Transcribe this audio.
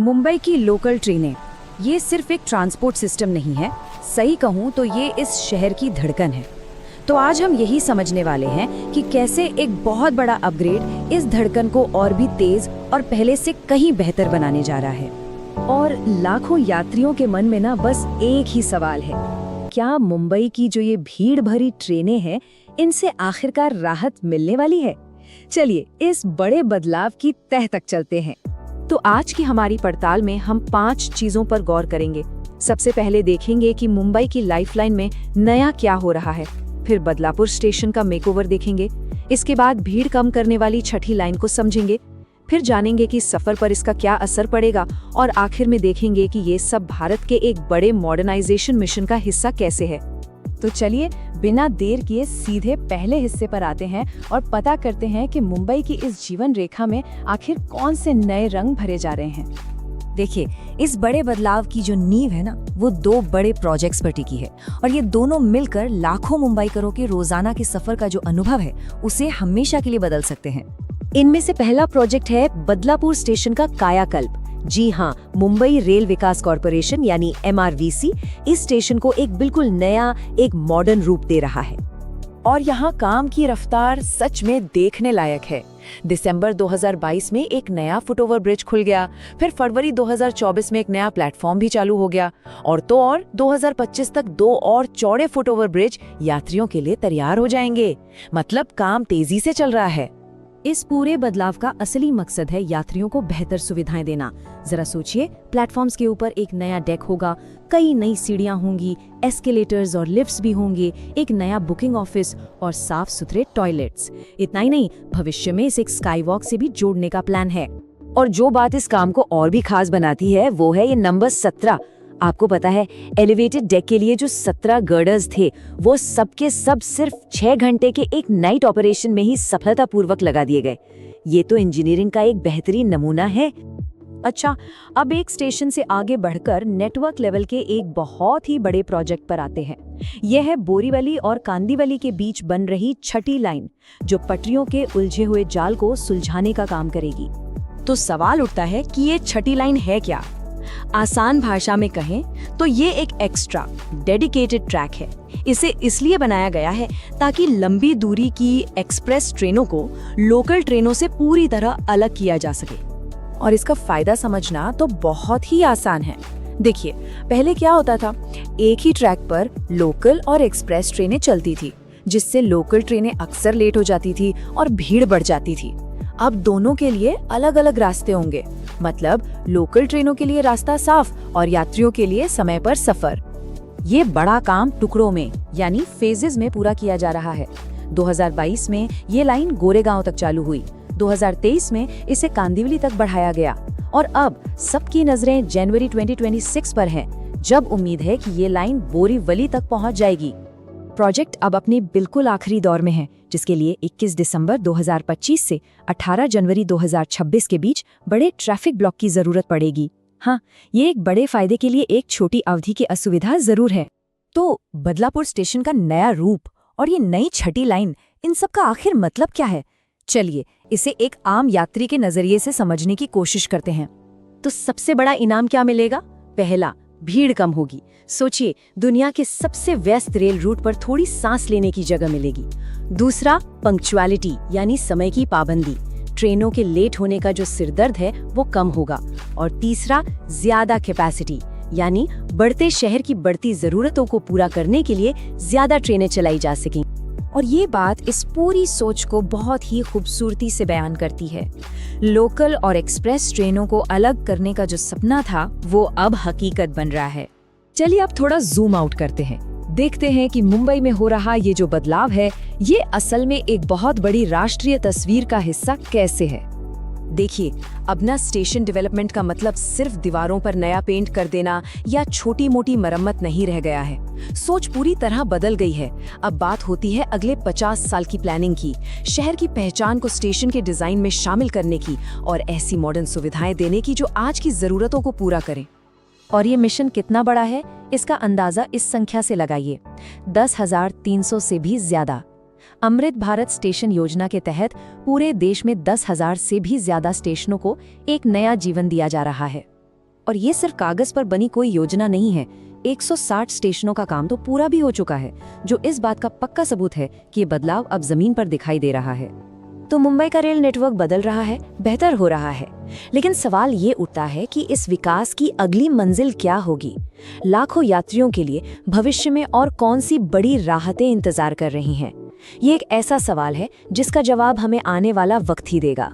मुंबई की लोकल ट्रेनें ये सिर्फ एक ट्रांसपोर्ट सिस्टम नहीं है, सही कहूँ तो ये इस शहर की धड़कन है। तो आज हम यही समझने वाले हैं कि कैसे एक बहुत बड़ा अपग्रेड इस धड़कन को और भी तेज और पहले से कहीं बेहतर बनाने जा रहा है। और लाखों यात्रियों के मन में ना बस एक ही सवाल है, क्या मुंबई की जो ये भीड़ भरी ट्रेनें हैं, इनसे आखिरकार राहत मिलने वाली है? चलिए इस बड़े बदलाव की तह तक चलते हैं। तो आज की हमारी पड़ताल में हम 5 चीजों पर गौर करेंगे। सबसे पहले देखेंगे कि मुंबई की लाइफलाइन में नया क्या हो रहा है, फिर बदलापुर स्टेशन का मेकओवर देखेंगे, इसके बाद भीड़ कम करने वाली छठी लाइन को समझेंगे, फिर जानेंगे कि सफर पर इसका क्या असर पड़ेगा और आखिर में देखेंगे कि ये सब भारत के एक बड़े मॉडर्नाइजेशन मिशन का हिस्सा कैसे है। तो चलिए बिना देर किए सीधे पहले हिस्से पर आते हैं और पता करते हैं कि मुंबई की इस जीवन रेखा में आखिर कौन से नए रंग भरे जा रहे हैं। देखिए, इस बड़े बदलाव की जो नींव है ना, वो 2 बड़े प्रोजेक्ट्स पर टिकी है और ये दोनों मिलकर लाखों मुंबईकरों के रोजाना के सफर का जो अनुभव है उसे हमेशा के लिए बदल सकते हैं। इनमें से पहला प्रोजेक्ट है बदलापुर स्टेशन का कायाकल्प। जी हाँ, मुंबई रेल विकास कॉरपोरेशन यानी MRVC इस स्टेशन को एक बिल्कुल नया, एक मॉडर्न रूप दे रहा है। और यहाँ काम की रफ्तार सच में देखने लायक है। दिसंबर 2022 में एक नया फुटओवर ब्रिज खुल गया, फिर फरवरी 2024 में एक नया प्लेटफॉर्म भी चालू हो गया और 2025 तक 2 और चौड़े फुटओवर ब्रिज यात्रियों के लिए तैयार हो जाएंगे। मतलब काम तेजी से चल रहा है। इस पूरे बदलाव का असली मकसद है यात्रियों को बेहतर सुविधाएं देना। जरा सोचिए, प्लेटफॉर्म्स के ऊपर एक नया डेक होगा, कई नई सीढ़ियां होंगी, एस्केलेटर्स और लिफ्ट्स भी होंगे, एक नया बुकिंग ऑफिस और साफ सुथरे टॉयलेट्स। इतना ही नहीं, भविष्य में इसे एक स्काई वॉक से भी जोड़ने का प्लान है। और जो बात इस काम को और भी खास बनाती है वो है ये नंबर 17। आपको पता है, एलिवेटेड डेक के लिए जो 17 गर्डर्स थे वो सबके सब सिर्फ 6 घंटे के एक नाइट ऑपरेशन में ही सफलतापूर्वक लगा दिए गए। ये तो इंजीनियरिंग का एक बेहतरीन नमूना है। अच्छा, अब एक स्टेशन से आगे बढ़कर नेटवर्क लेवल के एक बहुत ही बड़े प्रोजेक्ट पर आते हैं। यह है बोरीवली और कांदीवली के बीच बन रही छठी लाइन, जो पटरियों के उलझे हुए जाल को सुलझाने का काम करेगी। तो सवाल उठता है कि ये छठी लाइन है क्या? आसान भाषा में कहें तो ये एक एक्स्ट्रा डेडिकेटेड ट्रैक है। इसे इसलिए बनाया गया है ताकि लंबी दूरी की एक्सप्रेस ट्रेनों को लोकल ट्रेनों से पूरी तरह अलग किया जा सके। और इसका फायदा समझना तो बहुत ही आसान है। देखिए, पहले क्या होता था, एक ही ट्रैक पर लोकल और एक्सप्रेस ट्रेनें चलती थी, जिससे लोकल ट्रेनें अक्सर लेट हो जाती थी और भीड़ बढ़ जाती थी। अब दोनों के लिए अलग अलग रास्ते होंगे, मतलब लोकल ट्रेनों के लिए रास्ता साफ और यात्रियों के लिए समय पर सफर। ये बड़ा काम टुकड़ों में यानी फेजेस में पूरा किया जा रहा है। 2022 में ये लाइन गोरेगांव तक चालू हुई, 2023 में इसे कांदिवली तक बढ़ाया गया और अब सबकी नजरें जनवरी 2026 पर हैं, जब उम्मीद है कि ये लाइन बोरीवली तक पहुंच जाएगी। प्रोजेक्ट अब अपने बिल्कुल आखिरी दौर में है, जिसके लिए 21 दिसंबर 2025 से 18 जनवरी 2026 के बीच बड़े ट्रैफिक ब्लॉक की जरूरत पड़ेगी। हाँ, ये एक बड़े फायदे के लिए एक छोटी अवधि की असुविधा जरूर है। तो बदलापुर स्टेशन का नया रूप और ये नई छठी लाइन, इन सब का आखिर मतलब क्या है? चलिए इसे एक आम यात्री के नजरिए से समझने की कोशिश करते हैं। तो सबसे बड़ा इनाम क्या मिलेगा? पहला, भीड़ कम होगी। सोचिए, दुनिया के सबसे व्यस्त रेल रूट पर थोड़ी सांस लेने की जगह मिलेगी। दूसरा, पंक्चुअलिटी यानी समय की पाबंदी। ट्रेनों के लेट होने का जो सिरदर्द है वो कम होगा। और तीसरा, ज्यादा कैपेसिटी यानी बढ़ते शहर की बढ़ती जरूरतों को पूरा करने के लिए ज्यादा ट्रेनें चलाई जा सकें। और ये बात इस पूरी सोच को बहुत ही खूबसूरती से बयान करती है। लोकल और एक्सप्रेस ट्रेनों को अलग करने का जो सपना था वो अब हकीकत बन रहा है। चलिए अब थोड़ा जूम आउट करते हैं, देखते हैं कि मुंबई में हो रहा ये जो बदलाव है ये असल में एक बहुत बड़ी राष्ट्रीय तस्वीर का हिस्सा कैसे है। देखिए, अब ना स्टेशन डेवलपमेंट का मतलब सिर्फ दीवारों पर नया पेंट कर देना या छोटी मोटी मरम्मत नहीं रह गया है। सोच पूरी तरह बदल गई है। अब बात होती है अगले 50 साल की प्लानिंग की, शहर की पहचान को स्टेशन के डिजाइन में शामिल करने की और ऐसी मॉडर्न सुविधाएं देने की जो आज की जरूरतों को पूरा करें। और ये मिशन कितना बड़ा है, इसका अंदाजा इस संख्या से लगाइए, 10,300 से भी ज्यादा। अमृत भारत स्टेशन योजना के तहत पूरे देश में 10,000 से भी ज्यादा स्टेशनों को एक नया जीवन दिया जा रहा है। और ये सिर्फ कागज पर बनी कोई योजना नहीं है। 160 स्टेशनों का काम तो पूरा भी हो चुका है, जो इस बात का पक्का सबूत है कि ये बदलाव अब जमीन पर दिखाई दे रहा है। तो मुंबई का रेल नेटवर्क बदल रहा है, बेहतर हो रहा है, लेकिन सवाल ये उठता है कि इस विकास की अगली मंजिल क्या होगी? लाखों यात्रियों के लिए भविष्य में और कौन सी बड़ी राहतें इंतजार कर रही हैं? ये एक ऐसा सवाल है जिसका जवाब हमें आने वाला वक्त ही देगा।